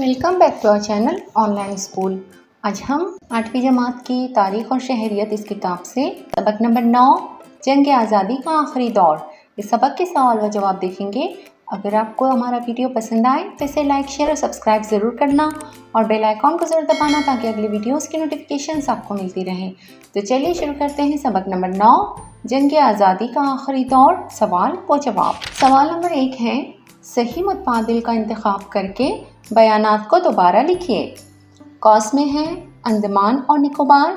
Welcome back to our channel online school. आज हम 8वीं जमात की तारीख़ और शहरियत इस किताब से सबक नंबर 9 जंग आज़ादी का आखिरी दौर इस सबक के सवाल व जवाब देखेंगे। अगर आपको हमारा वीडियो पसंद आए तो इसे लाइक, शेयर और सब्सक्राइब ज़रूर करना और बेल आइकॉन को ज़रूर दबाना ताकि अगली वीडियोज़ की नोटिफिकेशंस आपको मिलती रहें। तो चलिए शुरू करते हैं सबक नंबर 9 जंग आज़ादी का आखिरी दौर सवाल व जवाब। सवाल नंबर 1 है, सही मुतबादिल का इंतखाब करके बयानात को दोबारा लिखिए। कौस में है अंडमान और निकोबार,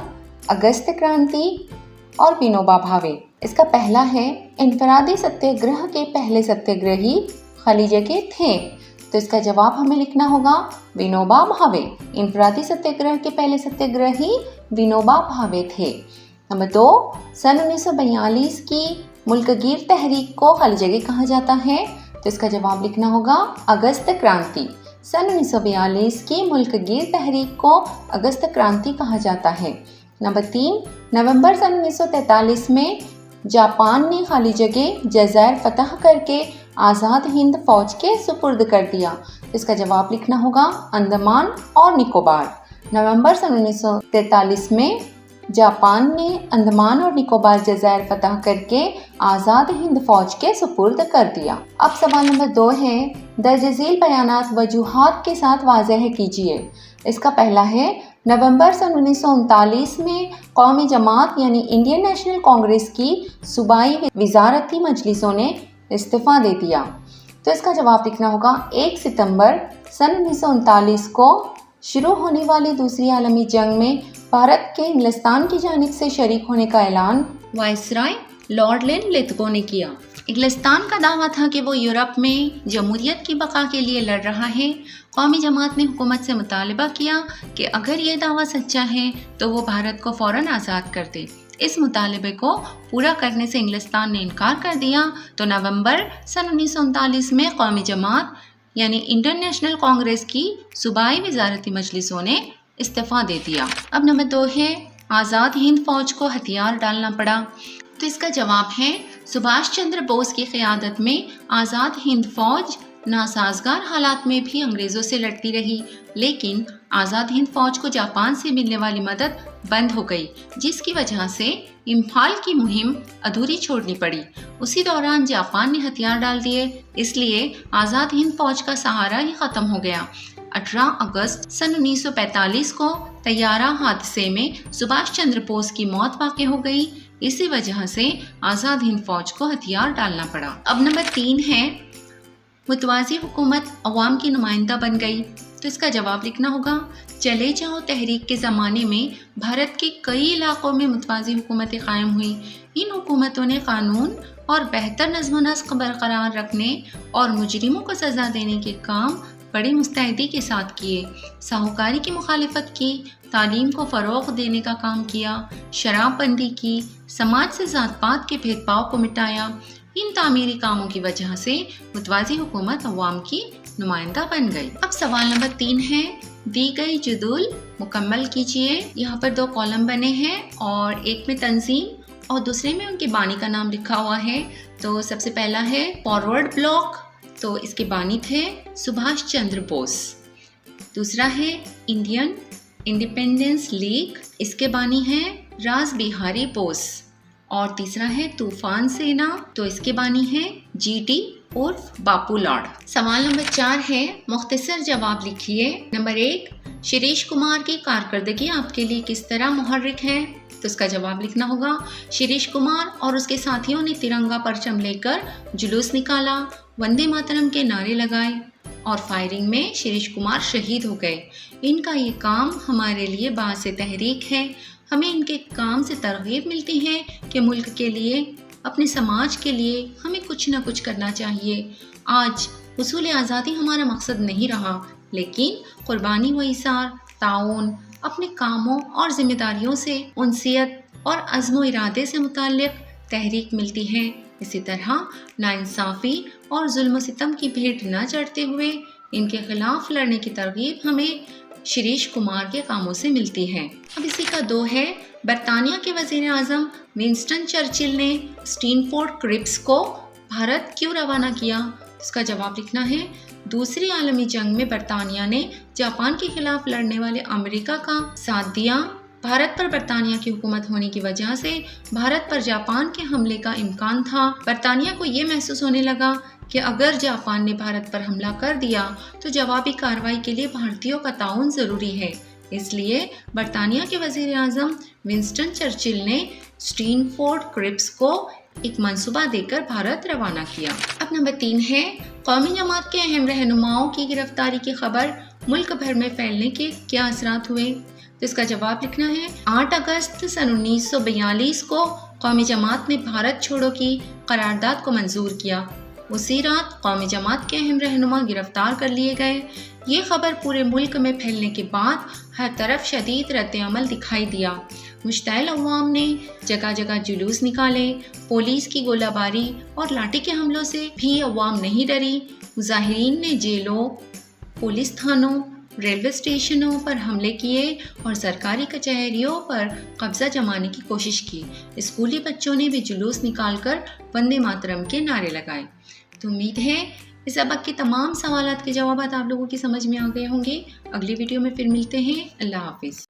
अगस्त क्रांति और विनोबा भावे। इसका पहला है, इनफरादी सत्याग्रह के पहले सत्याग्रही खलीजे के थे। तो इसका जवाब हमें लिखना होगा विनोबा भावे। इनफरादी सत्याग्रह के पहले सत्याग्रही विनोबा भावे थे। नंबर 2, सन 1942 की मुल्कगीर तहरीक को खलीजे कहा जाता है। तो इसका जवाब लिखना होगा अगस्त क्रांति। सन 1942 की मुल्कगीर तहरीक को अगस्त क्रांति कहा जाता है। नंबर 3, नवंबर सन 1943 में जापान ने खाली जगह जज़ायर फतह करके आज़ाद हिंद फौज के सुपुर्द कर दिया। इसका जवाब लिखना होगा अंडमान और निकोबार। नवंबर सन 1943 में जापान ने अंडमान और निकोबार जज़ायर फतह करके आज़ाद हिंद फौज के सुपुर्द कर दिया। अब सवाल नंबर 2 है, दर्जझील बयानात वजूहात के साथ वाज़ेह कीजिए। इसका पहला है, नवंबर सन 1939 में कौमी जमात यानी इंडियन नेशनल कांग्रेस की सूबाई वज़ारती मजलिसों ने इस्तीफ़ा दे दिया। तो इसका जवाब लिखना होगा 1 सितंबर सन 1939 को शुरू होने वाली दूसरी आलमी जंग में भारत के इंग्लिस्तान की जानिब से शरीक होने का ऐलान वायसराय लॉर्ड लिथगो ने किया। इंग्लिस्तान का दावा था कि वो यूरोप में जमहूरियत की बका के लिए लड़ रहा है। कौमी जमात ने हुकूमत से मुतालबा किया कि अगर ये दावा सच्चा है तो वो भारत को फ़ौरन आज़ाद कर दे। इस मुतालबे को पूरा करने से इंग्लिस्तान ने इनकार कर दिया। तो नवंबर सन 1939 में कौमी जमात यानी इंडियन नेशनल कांग्रेस की सूबाई वज़ारती मजलिसों ने इस्तीफ़ा दे दिया। अब नंबर 2 है, आज़ाद हिंद फौज को हथियार डालना पड़ा। तो इसका जवाब है, सुभाष चंद्र बोस की क़यादत में आज़ाद हिंद फौज नासाजगार हालात में भी अंग्रेज़ों से लड़ती रही, लेकिन आज़ाद हिंद फौज को जापान से मिलने वाली मदद बंद हो गई, जिसकी वजह से इम्फाल की मुहिम अधूरी छोड़नी पड़ी। उसी दौरान जापान ने हथियार डाल दिए, इसलिए आज़ाद हिंद फौज का सहारा ही ख़त्म हो गया। 18 अगस्त सन 1945 को तैयारा हादसे में सुभाष चंद्र बोस की मौत वाक़ हो गई। इसी वजह से आज़ाद हिंद फौज को हथियार डालना पड़ा। अब नंबर 3 है, मुतवाज़ी हुकूमत अवाम की नुमाइंदा बन गई। तो इसका जवाब लिखना होगा चले जाओ तहरीक के ज़माने में भारत के कई इलाकों में मुतवाज़ी हुकूमतें कायम हुई। इन हुकूमतों ने कानून और बेहतर नज़्म नस्क बरकरार रखने और मुजरिमों को सज़ा देने के काम बड़ी मुस्तैदी के साथ किए। साहूकारी की मुखालिफत की, तालीम को फ़रोग़ देने का काम किया, शराबबंदी की, समाज से ज़ात पात के भेदभाव को मिटाया। इन तामीरी कामों की वजह से मुतवाज़ी हुकूमत अवाम की नुमाइंदा बन गई। अब सवाल नंबर 3 है, दी गई जुदुल मुकम्मल कीजिए। यहाँ पर 2 कॉलम बने हैं और एक में तंजीम और दूसरे में उनके बानी का नाम लिखा हुआ है। तो सबसे पहला है फॉरवर्ड ब्लॉक, तो इसके बानी थे सुभाष चंद्र बोस। दूसरा है इंडियन इंडिपेंडेंस लीग, इसके बानी हैं रास बिहारी बोस। और तीसरा है तूफान सेना, तो इसके बानी हैं जीटी उर्फ बापू लॉर्ड। सवाल नंबर 4 है, मुख्तसर जवाब लिखिए। नंबर 1, शिरीष कुमार की कारकर्दगी आपके लिए किस तरह मुहर्रिक है? तो इसका जवाब लिखना होगा शिरीष कुमार और उसके साथियों ने तिरंगा परचम लेकर जुलूस निकाला, वंदे मातरम के नारे लगाए और फायरिंग में शिरीष कुमार शहीद हो गए। इनका ये काम हमारे लिए बाअस तहरीक है। हमें इनके काम से तरगीब मिलती है कि मुल्क के लिए, अपने समाज के लिए हमें कुछ न कुछ करना चाहिए। आज हुसूल आज़ादी हमारा मकसद नहीं रहा, लेकिन कुर्बानी व इसार, ताउन, अपने कामों और जिम्मेदारियों से उनसियत और अज़्म व इरादे से मुताल्लिक़ तहरीक मिलती है। इसी तरह नाइंसाफ़ी और जुल्म सितम की भेंट न चढ़ते हुए इनके खिलाफ लड़ने की तरगीब हमें शिरीष कुमार के कामों से मिलती है। अब इसी का 2 है, बरतानिया के वज़ीर आज़म विंस्टन चर्चिल ने स्टीनफोर्ड क्रिप्स को भारत क्यों रवाना किया? इसका जवाब लिखना है दूसरी आलमी जंग में बरतानिया ने जापान के खिलाफ लड़ने वाले अमेरिका का साथ दिया। भारत पर बरतानिया की हुकूमत होने की वजह से भारत पर जापान के हमले का इम्कान था। बरतानिया को ये महसूस होने लगा कि अगर जापान ने भारत पर हमला कर दिया तो जवाबी कार्रवाई के लिए भारतीयों का ताउन ज़रूरी है। इसलिए बरतानिया के वज़ीर आज़म विंस्टन चर्चिल ने स्टैनफोर्ड क्रिप्स को एक मंसूबा देकर भारत रवाना किया। अब नंबर 3 है, कौमी जमात के अहम रहनुमाओं की गिरफ्तारी की खबर मुल्क भर में फैलने के क्या असरात हुए। तो इसका जवाब लिखना है। 8 अगस्त सन 1942 को कौमी जमात ने भारत छोड़ो की करारदाद को मंजूर किया। उसी रात कौमी जमात के अहम रहनुमा गिरफ्तार कर लिए गए। ये खबर पूरे मुल्क में फैलने के बाद हर तरफ शदीद रद्द-ए-अमल दिखाई दिया। मुश्तइल अवाम ने जगह जगह जुलूस निकाले। पुलिस की गोलाबारी और लाठी के हमलों से भी अवाम नहीं डरी। मुजाहिरीन ने जेलों, पुलिस थानों, रेलवे स्टेशनों पर हमले किए और सरकारी कचहरियों पर कब्जा जमाने की कोशिश की। स्कूली बच्चों ने भी जुलूस निकालकर वंदे मातरम के नारे लगाए। तो उम्मीद है इस सबक के तमाम सवालात के जवाब आप लोगों की समझ में आ गए होंगे। अगली वीडियो में फिर मिलते हैं। अल्लाह हाफिज़।